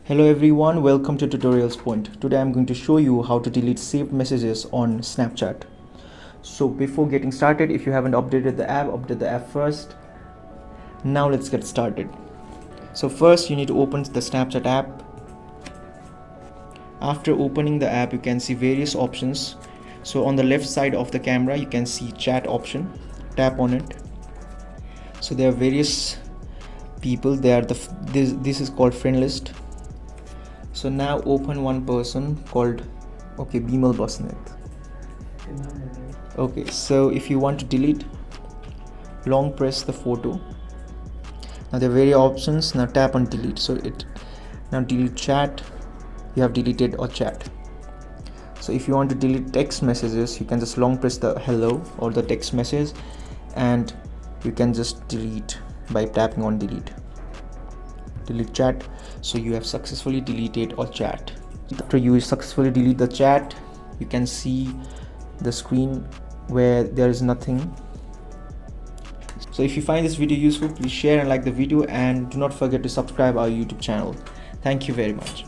Hello everyone, welcome to Tutorials Point. Today I'm going to show you how to delete saved messages on Snapchat. So before getting started, if you haven't updated the app, update the app first. Now let's get started. So first you need to open the Snapchat app. After opening the app, you can see various options. So on the left side of the camera, you can see chat option. Tap on it. So there are various people. This is called friend list. So now open one person called Bimal Basnet. Okay, so if you want to delete, long press the photo. Now there are various options. Now tap on delete. Now delete chat. You have deleted a chat. So if you want to delete text messages, you can just long press the hello or the text message, and you can just delete by tapping on delete chat. So you have successfully deleted a chat. After you successfully delete the chat, you can see the screen where there is nothing. So if you find this video useful, please share and like the video, and do not forget to subscribe our YouTube channel. Thank you very much.